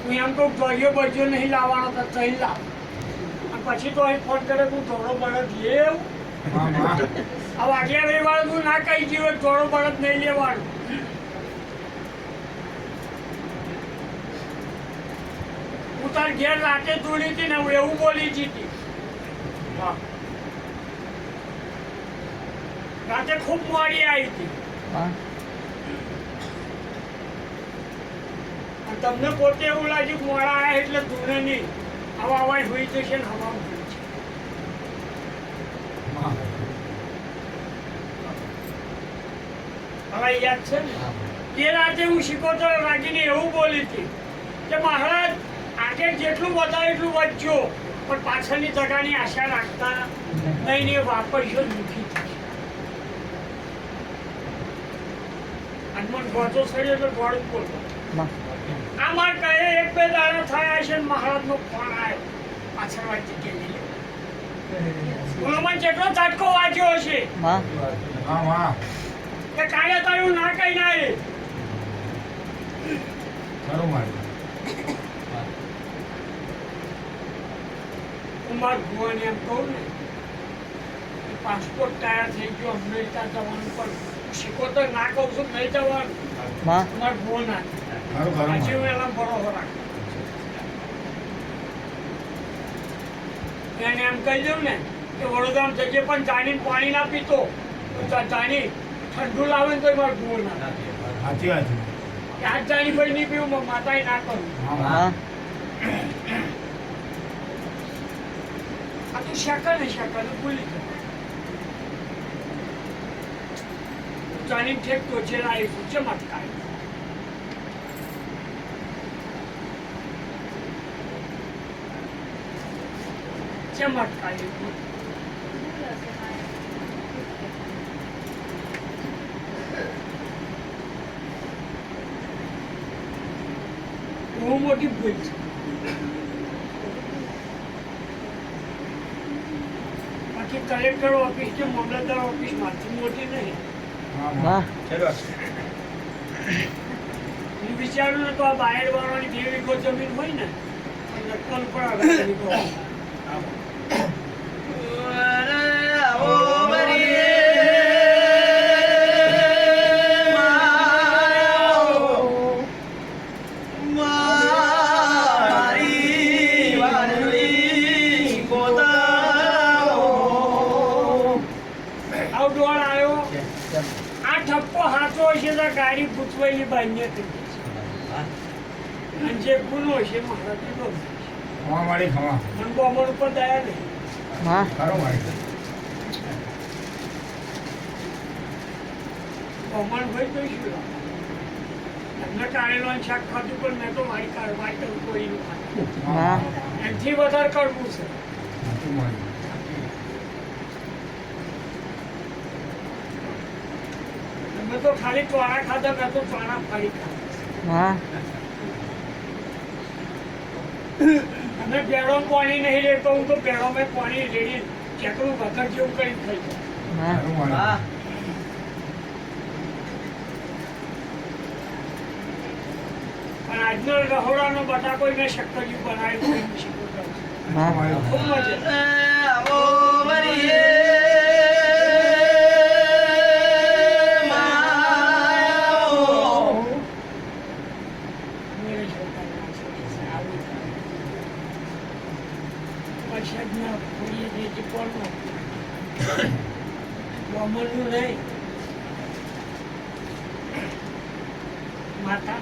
હું એમ કહું દરિયો બરિયો નહીં લાવવાનો તો ચઈ લાવ પછી તો અહીં ફોન કરે તું ધોળો બળદ લેવ હવે આગલા રવિવારે તું ના કહી જીવે ધોળો બળદ નહીં લેવાનું હું તાર ઘેર રાતે દોડી હતી ને હું એવું બોલી હતી રાતે ખૂબ મોડી આવી હતી તમને પોતે એવું લાગ્યું મોડા આવ્યા એટલે ધૂણે નહીં આવા આવા હોઈ જશે ને હવા હવે યાદ છે ને એ રાતે હું શીખોતો રાખીને એવું બોલી હતી કે મહારાજ આજે જેટલું બતાવે એટલું વધજો પણ પાછળની જગાની આશા રાખતા નહીં ને વાપરશો દુઃખી થશે હનુમાન ગોતો સડ્યો તો ગોળ બોલતો આમાં કહે એક બે દાડા થયા છે મહારાજનો ફોન આવ્યો પાછળ વાંચી કે મને જેટલો ઝટકો વાંચ્યો હશે કે કાલે તારું ના કઈ ના એ હું મારા ભુવાને એમ કહું ને પાસપોર્ટ તૈયાર થઈ ગયો અમેરિકા જવાનું પણ શીખો તો ના કહું છું નહીં જવાનું મારા ભુવો ના હજી હું એના બરોબર રાખું એને એમ કહી દઉં ને કે વડોદરામાં જગ્યાએ પણ જાણીને પાણી ના પીતો જાણી ઠંડુ લાવે ને તો મારે ભૂવો ના સાચી વાત આજ જાણી ભાઈ નહીં પીવું માતાએ ના કરું આ તું શકલ ને ભૂલી ગયો જાણી ઠેક તો છે આવીશું ચમત્કાર ચમત્કાર બહુ મોટી ભૂલ છે બાકી કલેક્ટર ઓફિસ કે મામલતદાર ઓફિસ માંથી મોટી નહીં હું વિચારું ને તો આ બાયડ વાળાની 2 વીઘો જમીન હોય ને લખન પર ગાડી પૂછવાય બાન્ય થઈ અને જે ગુનો છે મહારાજ મનબોમણ ઉપર દયા નહીં બમણ ભાઈ તો શું એમને કાળેલો શાક ખાધું પણ મેં તો મારી કારવાઈ કરું કોઈ એમથી વધારે કરવું છે મેં તો ખાલી ચોળા ખાધા મેં તો ચોળા ફાડી ખાધા અને પેડો પાણી નહીં લેતો હું તો પેડો મેં પાણી રેડી ચેકડું વગર જેવું કરી થઈ જાય પણ આજનો રહોડાનો બટાકો મેં શક્કરિયું બનાવ્યું ખૂબ મજા બમણનું નહીં માતા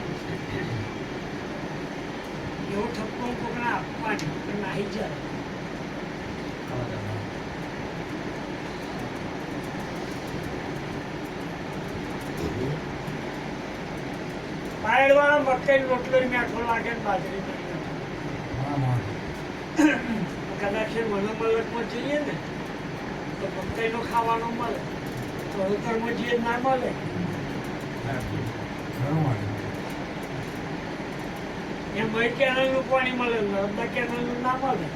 એવો ઠપકો કોકને આપવાની નાહી જાય બાયડ વાળા મકાઈ રોટલો મેઠો લાગે ને બાજરી કદાચ મનોમલકમાં જઈએ ને તો મકાઈનો ખાવાનો મળે ચૌતરમાં જઈએ ના મળે એમ મય કેનાલનું પાણી મળે નર્મદા કેનાલનું ના મળે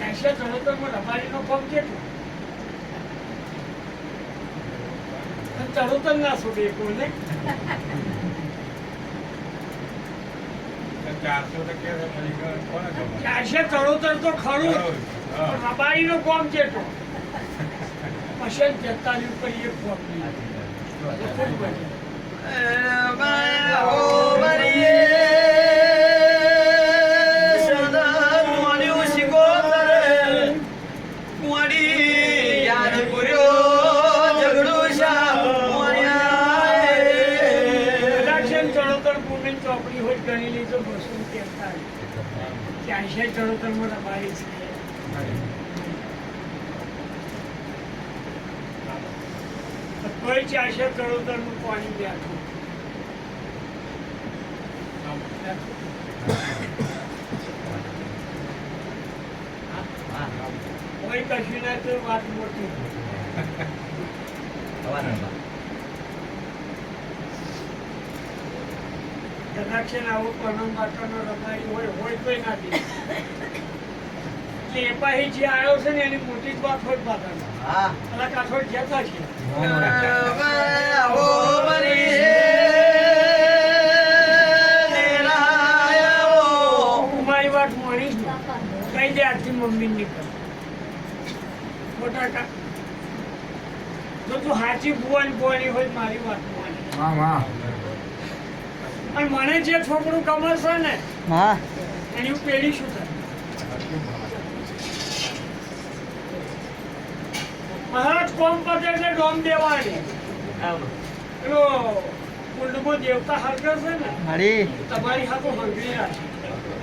80 ચરોતરમાં રબારીનો કોમ કેટલો? ચરોતર ના છોડે કોને? 400 ચરોતર તો ખરું, પણ રબારીનો કોમ કેટલો? 45 ઉપર એક કોમ નહીં. ખૂબ બને. ચોપડી હોય ગણેલી તો 243 ચરોતરમાં રબારી છે. કોઈ 400 ચરોતરનું પાણી બેઠું. કોઈ કશું ના તો વાત મોટી. કદાચ આવો પરમ માતાનો રબારી હોય તોય ના દે. એટલે એ પાસે જે આવ્યો છે ને એની મોટી જ વાત હોય પાછળ. પેલા કાઠોડ જતા છે. મારી વાત માણી કઈ દે આજથી મમ્મી નીકળ મોટા કા. જો તું સાચી ભુવાની હોય મારી વાત માની. અને મને જે છોકરું કમરશે ને એની પેઢી શું થાય? મહારાજ કોમ પતે એટલે ડોમ દેવાની. પેલો કુંડમાં દેવતા હરગર છે ને તમારી હાથો હંગરી રાખે.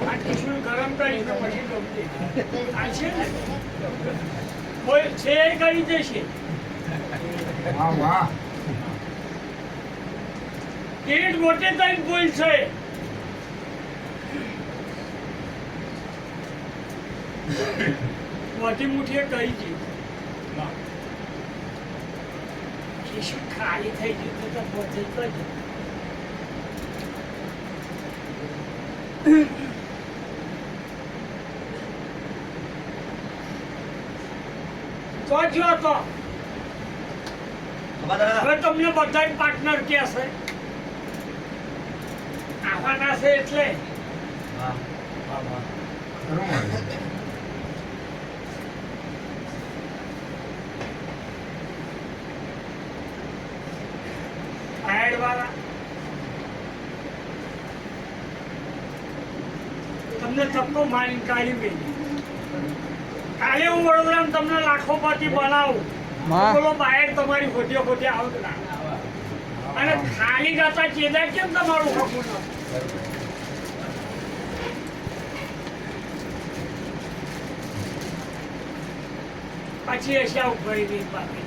આ ટીસ્યુ ગરમ કરી પછી ડોમ દે. આ છે ને કોઈ છે એ કરી દેશે. કેટ મોટે તક બોલ છે. મોટી મુઠીએ કહી છે શું ખાલી થઈ ગયું તો પહોંચે તો જો તો હવે તમને બધા પાર્ટનર કે હશે આવવાના છે એટલે તમને ધક્કો મારીને કાઢી ગઈ. કાલે હું વડોદરામાં તમને લાખોપતિ બનાવું બોલો બહાર તમારી ખોટી ખોટી આવતા અને ખાલી ગાતા ચેદા કેમ તમારું ખોટું પછી એશા ઉભરી ગઈ બાપી.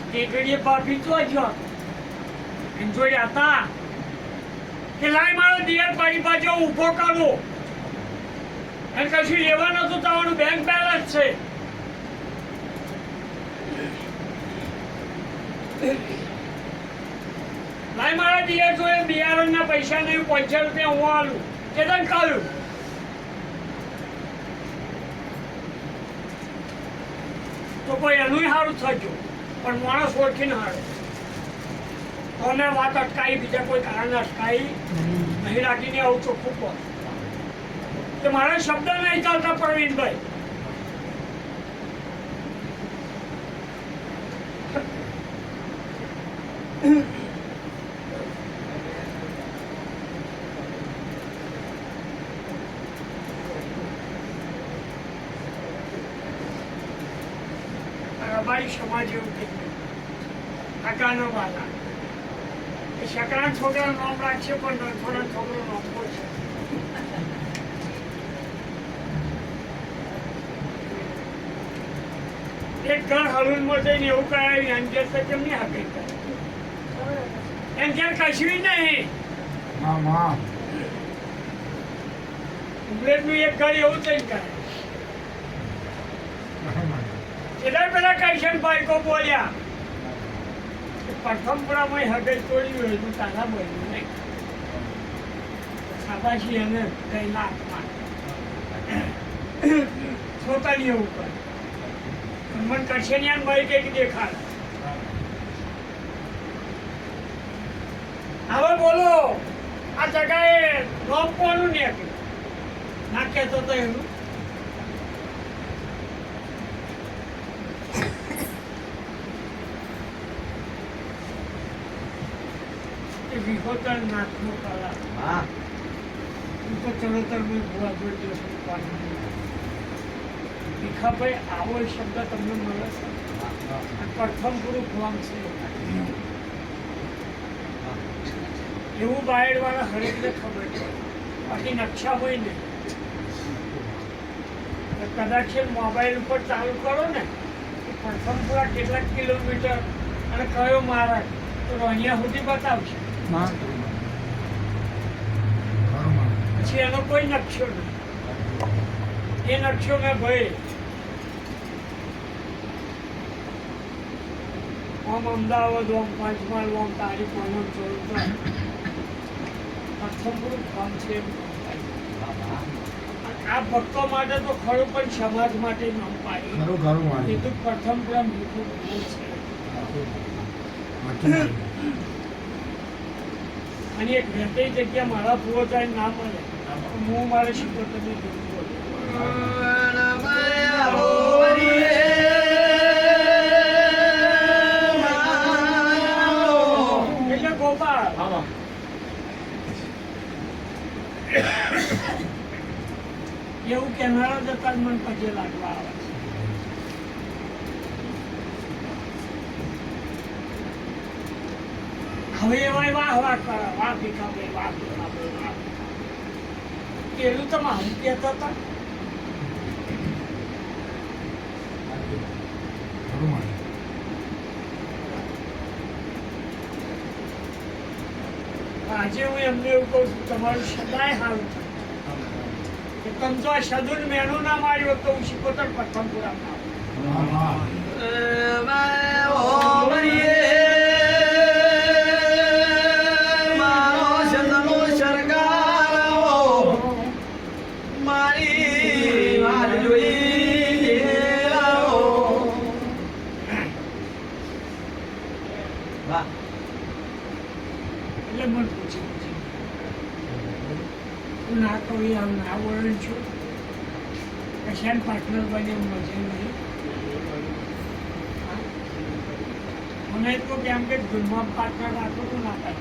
ટેકડીએ બાપી તો જ એમ જોડે હતા કે લાય મારો દિયર પાડી પાછો ઊભો કરો અને કશું લેવા નતું તમારું બેંક બેલેન્સ છે. લાય મારા દિયર જોડે બિયારણના પૈસા નહીં 50 રૂપિયા હું આલું કે તને કહ્યું તો કોઈ એનું સારું થજો પણ માણસ ઓળખીને હારું. કોને વાત અટકાઈ બીજા કોઈ કારણ અટકાઈ નહીં રાખીને આવું ચોખ્ખું કહો કે મારા શબ્દ નહીં ચાલતા પ્રવીણભાઈ. રબારી સમાજ એવું કે કાકાનો વાલા શકરાન છોકરા નામ રાખશે પણ થોડા છોકરો નામ બોલશે. એક ઘર હલૂનમાં જઈને એવું કરાવ્યું એમ કે કેમ નહીં હકીકત એમ કે કશું નહીં. ઉમરેઠનું એક ઘર એવું થઈને કરે એટલે પેલા કૈશનભાઈ કો બોલ્યા પ્રથમ પુરામાં હગજ તોડ્યું હોય તો તારા બોલ્યું નહીં શાબાશી એને કઈ ના આપવા પોતાની એવું કરે મને કરશે ને ભાઈ કંઈક દેખાડ. હવે બોલો આ જગાએ નોમ કોનું ને ના કહેતો તો એવું વિહોતર નાથનો કલા હું તો ચરોતર મેં ભૂવા જોઈ જશું ભીખાભાઈ આવો શબ્દ તમને મળે છે પ્રથમ પૂરું ફોર્મ છે એવું બાયડ વાળા હરેકને ખબર છે બાકી નકશા હોય ને કદાચ મોબાઈલ ઉપર ચાલુ કરો ને પ્રથમ પૂરા કેટલાક કિલોમીટર અને કયો મારા તો અહીંયા સુધી બતાવશે પછી એનો કોઈ નકશો નહીં એ નકશો મેં ભાઈ આમ અમદાવાદ આમ પંચમહાલ આમ તારીખ આમ ચોરું પ્રથમ કામ છે આ ભક્તો માટે તો ખરું પણ સમાજ માટે ન પાડી એ તો પ્રથમ ક્રમ છે. અને એક રહેતી જગ્યા મારા પૂરો જાય ના મળે હું મારે શીખો તમે એટલે ગોપાલ એવું કેનારા જતા મને પગે લાગવા આવે છે. હવે એવા વાહ વાહ કરે વાહ ભીખાભાઈ વાહ ભીખાભાઈ વાહ પેલું તમે હું કહેતા હતા આજે હું એમને એવું કહું છું તમારું સદાય સારું થાય તમે તો આ સદુન મેનું ના માર્યો તો હું શીખોતર પ્રથમ પૂરા એટલે મને પૂછી હું ના કહું આમ ના વળણ છું કશાન પાર્ટનર બને મજે નહીં મને તો કેમ કે ગુણમાં પાર્ટનર રાખો તો ના થાય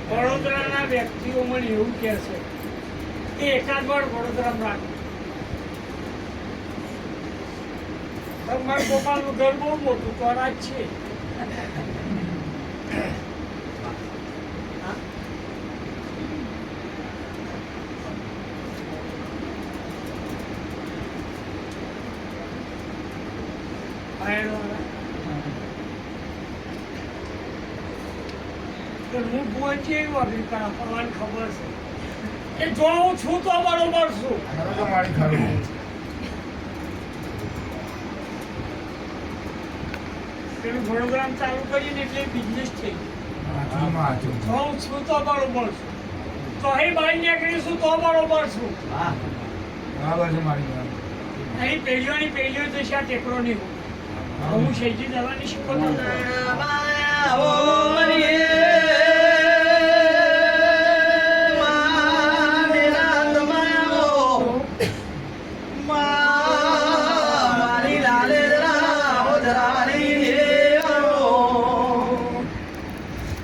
વડોદરાના વ્યક્તિઓ મને એવું કહે છે કે એકાદ વાર વડોદરામાં રાખો મારા ગોપાલનું ઘર બહુ મોટું તો રાજ છે હું પહોંચી એવી વાગી કરા ભગવાન ખબર છે કે જો હું છું તો બરોબર છું પેલું વડોદરામાં ચાલુ કરીને એટલે બિઝનેસ થઈ જો હું છું તો બરોબર છું તો અહીં બહાર નીકળીશું તો બરોબર છું અહીં પેઢીઓની પેઢીઓ જશે આ ટેકરો નહીં હું શેજી દવાની શીખો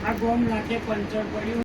આ ગોમ નાખે પંચર પડ્યું